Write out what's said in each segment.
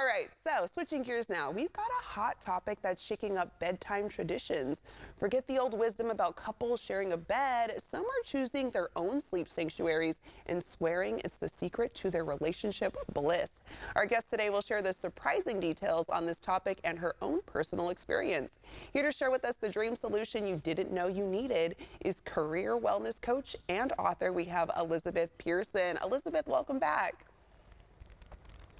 All right, so switching gears now, we've got a hot topic that's shaking up bedtime traditions. Forget the old wisdom about couples sharing a bed. Some are choosing their own sleep sanctuaries and swearing it's the secret to their relationship bliss. Our guest today will share the surprising details on this topic and her own personal experience. Here to share with us the dream solution you didn't know you needed is career wellness coach and author. We have Elizabeth Pearson. Elizabeth, welcome back.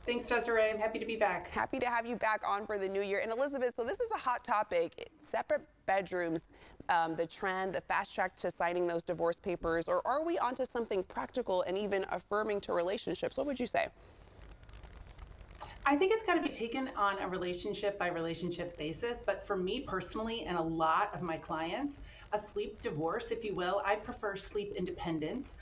Thanks, Desiree. I'm happy to be back. Happy to have you back on for the new year. And Elizabeth, so this is a hot topic, separate bedrooms, the trend, the fast track to signing those divorce papers, or are we onto something practical and even affirming to relationships? What would you say? I think it's got to be taken on a relationship by relationship basis. But for me personally, and a lot of my clients, a sleep divorce, if you will, I prefer sleep independence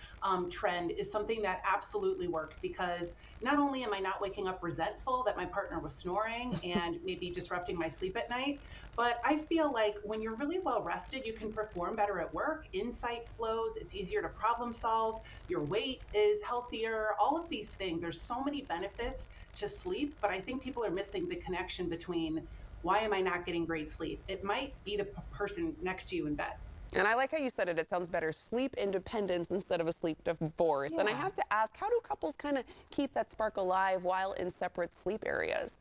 trend is something that absolutely works, because not only am I not waking up resentful that my partner was snoring and maybe disrupting my sleep at night, but I feel like when you're really well rested, you can perform better at work, insight flows, it's easier to problem solve, your weight is healthier, all of these things. There's so many benefits to sleep, but I think people are missing the connection between why am I not getting great sleep? It might be the person next to you in bed. And I like how you said it. It sounds better, sleep independence instead of a sleep divorce. Yeah. And I have to ask, how do couples kind of keep that spark alive while in separate sleep areas?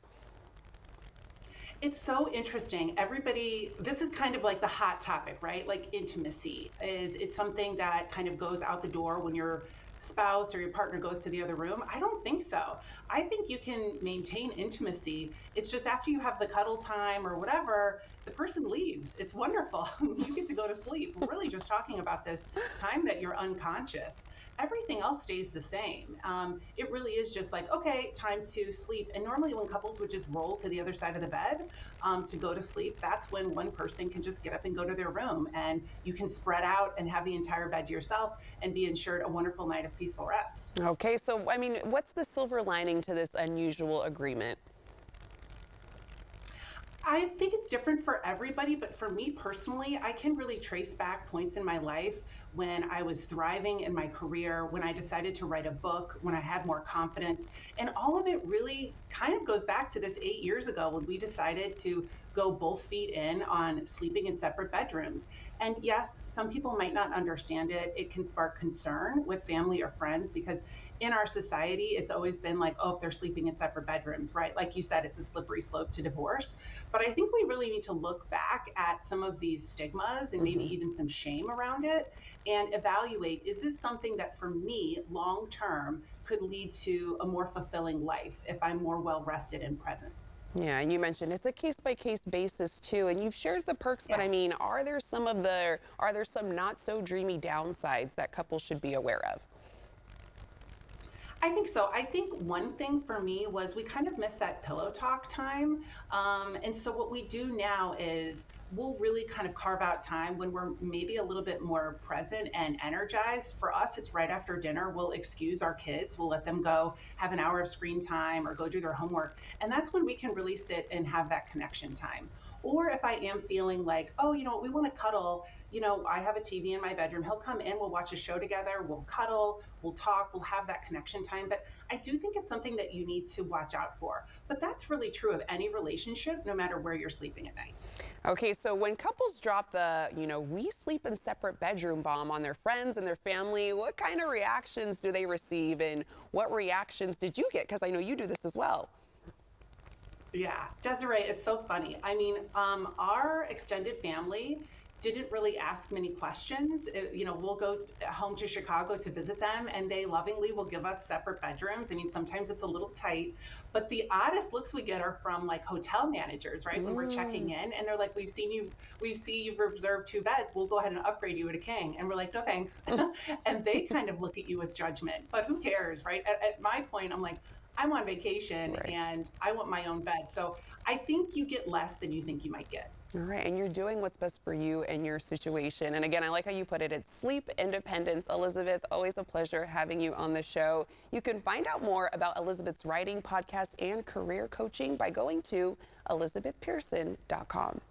It's so interesting. Everybody, this is kind of like the hot topic, right? Like intimacy it's something that kind of goes out the door when your spouse or your partner goes to the other room. I don't think so. I think you can maintain intimacy. It's just after you have the cuddle time or whatever, the person leaves. It's wonderful. You get to go to sleep. We're really just talking about this time that you're unconscious. Everything else stays the same. It really is just like, okay, time to sleep. And normally when couples would just roll to the other side of the bed to go to sleep, that's when one person can just get up and go to their room, and you can spread out and have the entire bed to yourself and be ensured a wonderful night of peaceful rest. Okay, so I mean, what's the silver lining to this unusual agreement? I think it's different for everybody, but for me personally, I can really trace back points in my life when I was thriving in my career, when I decided to write a book, when I had more confidence. And all of it really kind of goes back to this 8 years ago when we decided to go both feet in on sleeping in separate bedrooms. And yes, some people might not understand it. It can spark concern with family or friends, because in our society, it's always been like, oh, if they're sleeping in separate bedrooms, right? Like you said, it's a slippery slope to divorce. But I think we really need to look back at some of these stigmas and maybe even some shame around it and evaluate, is this something that for me, long term, could lead to a more fulfilling life if I'm more well rested and present? Yeah, and you mentioned it's a case-by-case basis too, and you've shared the perks, but I mean, are there some not so dreamy downsides that couples should be aware of? I think so. I think one thing for me was we kind of missed that pillow talk time. And so what we do now is we'll really kind of carve out time when we're maybe a little bit more present and energized. For us, it's right after dinner. We'll excuse our kids. We'll let them go have an hour of screen time or go do their homework. And that's when we can really sit and have that connection time. Or if I am feeling like, oh, we want to cuddle, I have a TV in my bedroom. He'll come in, we'll watch a show together, we'll cuddle, we'll talk, we'll have that connection time. But I do think it's something that you need to watch out for. But that's really true of any relationship, no matter where you're sleeping at night. Okay, so when couples drop the, we sleep in separate bedroom bomb on their friends and their family, what kind of reactions do they receive, and what reactions did you get? Because I know you do this as well. Yeah, Desiree, it's so funny. I mean, our extended family didn't really ask many questions. We'll go home to Chicago to visit them, and they lovingly will give us separate bedrooms. I mean, sometimes it's a little tight, but the oddest looks we get are from like hotel managers, right? When we're checking in, and they're like, we see you've reserved 2 beds. We'll go ahead and upgrade you to king. And we're like, no, thanks. And they kind of look at you with judgment, but who cares, right? At my point, I'm like, I'm on vacation and I want my own bed. So I think you get less than you think you might get. All right, and you're doing what's best for you and your situation. And again, I like how you put it. It's sleep independence. Elizabeth, always a pleasure having you on the show. You can find out more about Elizabeth's writing, podcast, and career coaching by going to elizabethpearson.com.